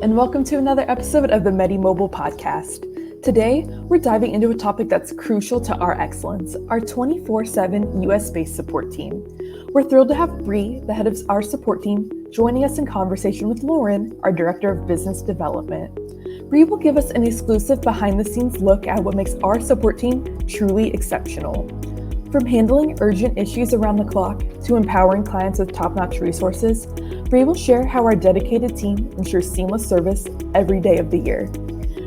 and welcome to another episode of the MediMobile Podcast. Today, we're diving into a topic that's crucial to our excellence, our 24/7 US-based support team. We're thrilled to have Bree, the head of our support team, joining us in conversation with Lauren, our Director of Business Development. Bree will give us an exclusive behind-the-scenes look at what makes our support team truly exceptional. From handling urgent issues around the clock to empowering clients with top-notch resources, Bree will share how our dedicated team ensures seamless service every day of the year.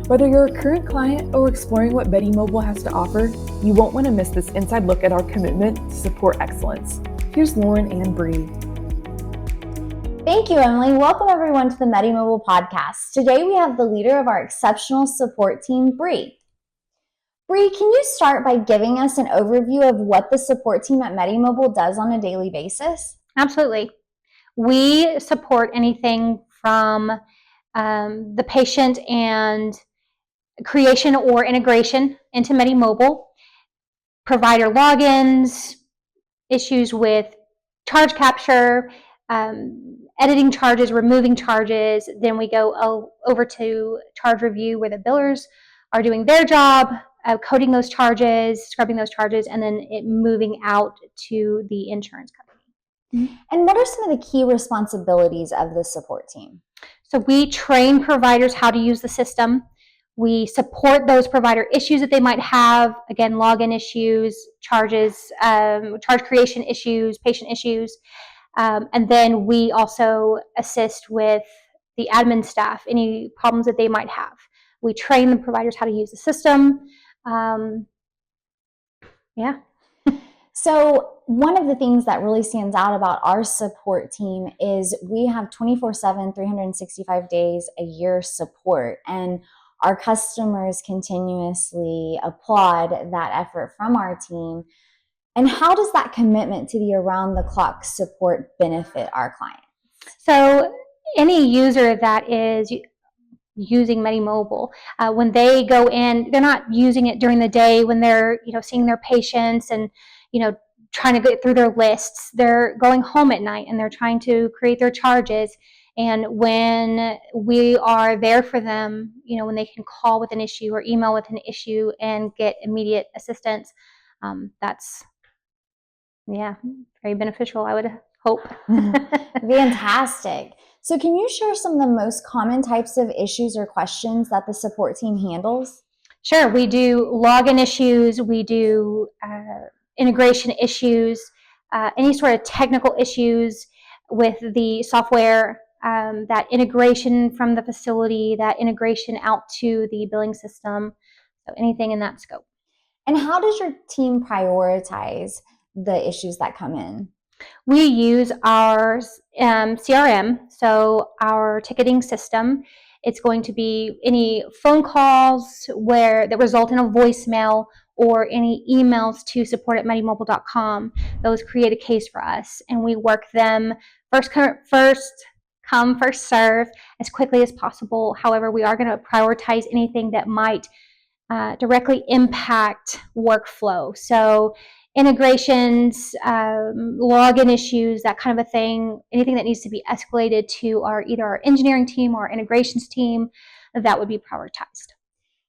Whether you're a current client or exploring what MediMobile has to offer, you won't want to miss this inside look at our commitment to support excellence. Here's Lauren and Bree. Thank you, Emily. Welcome everyone to the MediMobile Podcast. Today we have the leader of our exceptional support team, Bree. Bree, can you start by giving us an overview of what the support team at MediMobile does on a daily basis? Absolutely. We support anything from the patient and creation or integration into MediMobile, provider logins, issues with charge capture, editing charges, removing charges. Then we go over to charge review where the billers are doing their job, coding those charges, scrubbing those charges, and then it moving out to the insurance company. Mm-hmm. And what are some of the key responsibilities of the support team? So we train providers how to use the system. We support those provider issues that they might have, again, login issues, charges, charge creation issues, patient issues. And then we also assist with the admin staff, any problems that they might have. We train the providers how to use the system. So one of the things that really stands out about our support team is we have 24/7, 365 days a year support, and our customers continuously applaud that effort from our team. And how does that commitment to the around-the-clock support benefit our clients? So any user that is using MediMobile, when they go in, they're not using it during the day when they're seeing their patients and trying to get through their lists. They're going home at night and they're trying to create their charges. And when we are there for them, when they can call with an issue or email with an issue and get immediate assistance, that's very beneficial, I would hope. Fantastic. So can you share some of the most common types of issues or questions that the support team handles? Sure. We do login issues. We do integration issues, any sort of technical issues with the software, that integration from the facility, that integration out to the billing system, so anything in that scope. And how does your team prioritize the issues that come in? We use our CRM, so our ticketing system. It's going to be any phone calls that result in a voicemail or any emails to support@medimobile.com. Those create a case for us, and we work them first come, first serve as quickly as possible. However, we are going to prioritize anything that might directly impact workflow. So integrations, login issues, that kind of a thing, anything that needs to be escalated to either our engineering team or our integrations team, that would be prioritized.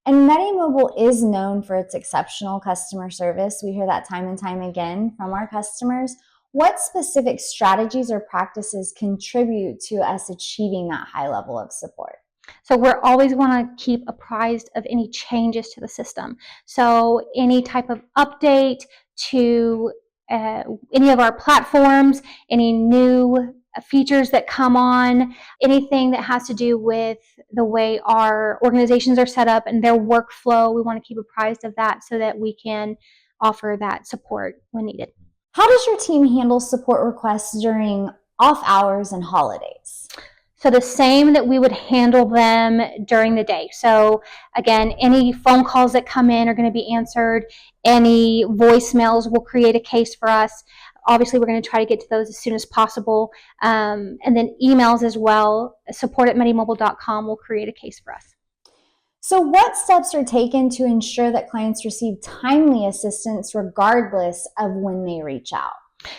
And MediMobile is known for its exceptional customer service. We hear that time and time again from our customers. What specific strategies or practices contribute to us achieving that high level of support? So we're always want to keep apprised of any changes to the system. So any type of update to any of our platforms, any new features that come on, anything that has to do with the way our organizations are set up and their workflow, we want to keep apprised of that so that we can offer that support when needed. How does your team handle support requests during off hours and holidays? So the same that we would handle them during the day. So again, any phone calls that come in are going to be answered. Any voicemails will create a case for us. Obviously, we're going to try to get to those as soon as possible. And then emails as well, support@medimobile.com will create a case for us. So what steps are taken to ensure that clients receive timely assistance regardless of when they reach out?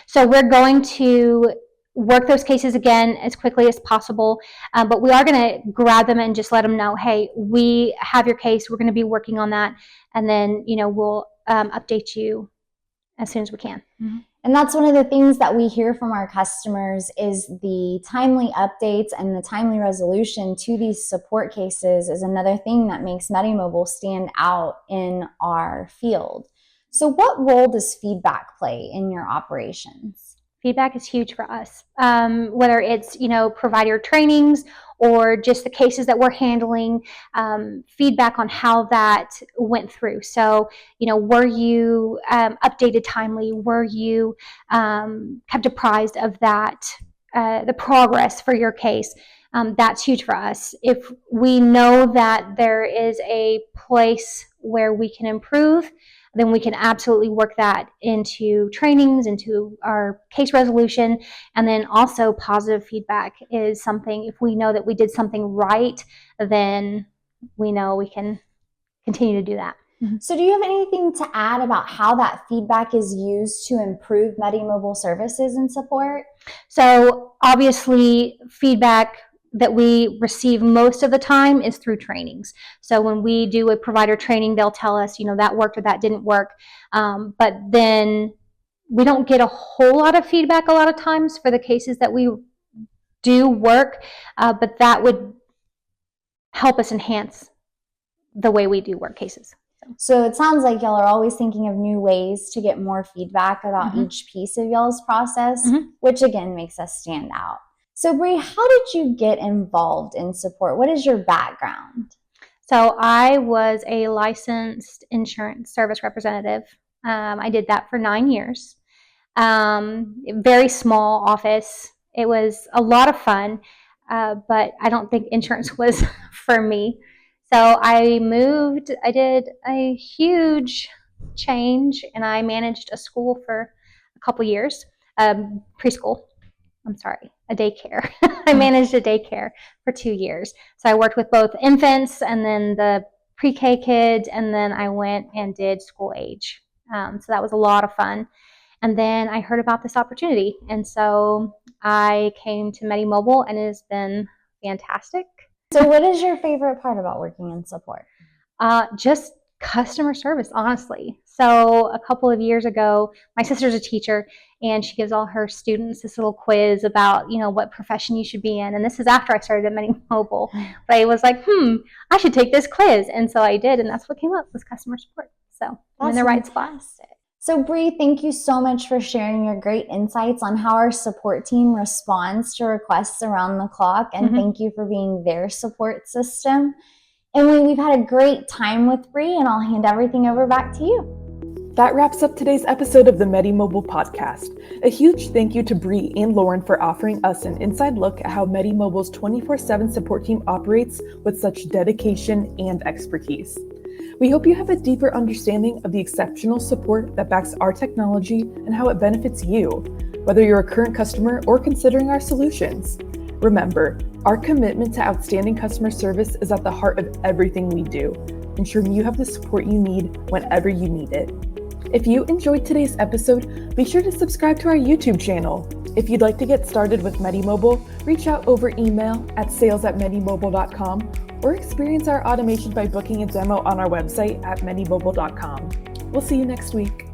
So we're going to work those cases again as quickly as possible. But we are going to grab them and just let them know, hey, we have your case. We're going to be working on that. And then, we'll update you as soon as we can. Mm-hmm. And that's one of the things that we hear from our customers is the timely updates and the timely resolution to these support cases is another thing that makes MediMobile stand out in our field. So what role does feedback play in your operations? Feedback is huge for us, whether it's, provider trainings or just the cases that we're handling, feedback on how that went through. So, were you updated timely? Were you kept apprised of that, the progress for your case? That's huge for us. If we know that there is a place where we can improve, then we can absolutely work that into trainings, into our case resolution. And then also positive feedback is something, if we know that we did something right, then we know we can continue to do that. So do you have anything to add about how that feedback is used to improve MediMobile services and support? So obviously feedback that we receive most of the time is through trainings. So when we do a provider training, they'll tell us, that worked or that didn't work. But then we don't get a whole lot of feedback a lot of times for the cases that we do work, but that would help us enhance the way we do work cases. So it sounds like y'all are always thinking of new ways to get more feedback about each piece of y'all's process, which again makes us stand out. So Bree, how did you get involved in support? What is your background? So I was a licensed insurance service representative. I did that for 9 years. Very small office. It was a lot of fun, but I don't think insurance was for me. So I moved. I did a huge change, and I managed a school for a couple years, preschool. I'm sorry, a daycare. I managed a daycare for 2 years. So I worked with both infants and then the pre-K kids, and then I went and did school age. So that was a lot of fun. And then I heard about this opportunity. And so I came to MediMobile, and it has been fantastic. So what is your favorite part about working in support? Just customer service, honestly. So a couple of years ago, my sister's a teacher, and she gives all her students this little quiz about, what profession you should be in. And this is after I started at MediMobile. But I was like, I should take this quiz. And so I did, and that's what came up was customer support. So I'm in the right spot. So Bree, thank you so much for sharing your great insights on how our support team responds to requests around the clock. And thank you for being their support system. Emily, we've had a great time with Bree, and I'll hand everything over back to you. That wraps up today's episode of the MediMobile Podcast. A huge thank you to Bree and Lauren for offering us an inside look at how MediMobile's 24/7 support team operates with such dedication and expertise. We hope you have a deeper understanding of the exceptional support that backs our technology and how it benefits you, whether you're a current customer or considering our solutions. Remember, our commitment to outstanding customer service is at the heart of everything we do, ensuring you have the support you need whenever you need it. If you enjoyed today's episode, be sure to subscribe to our YouTube channel. If you'd like to get started with MediMobile, reach out over email at sales@medimobile.com or experience our automation by booking a demo on our website at medimobile.com. We'll see you next week.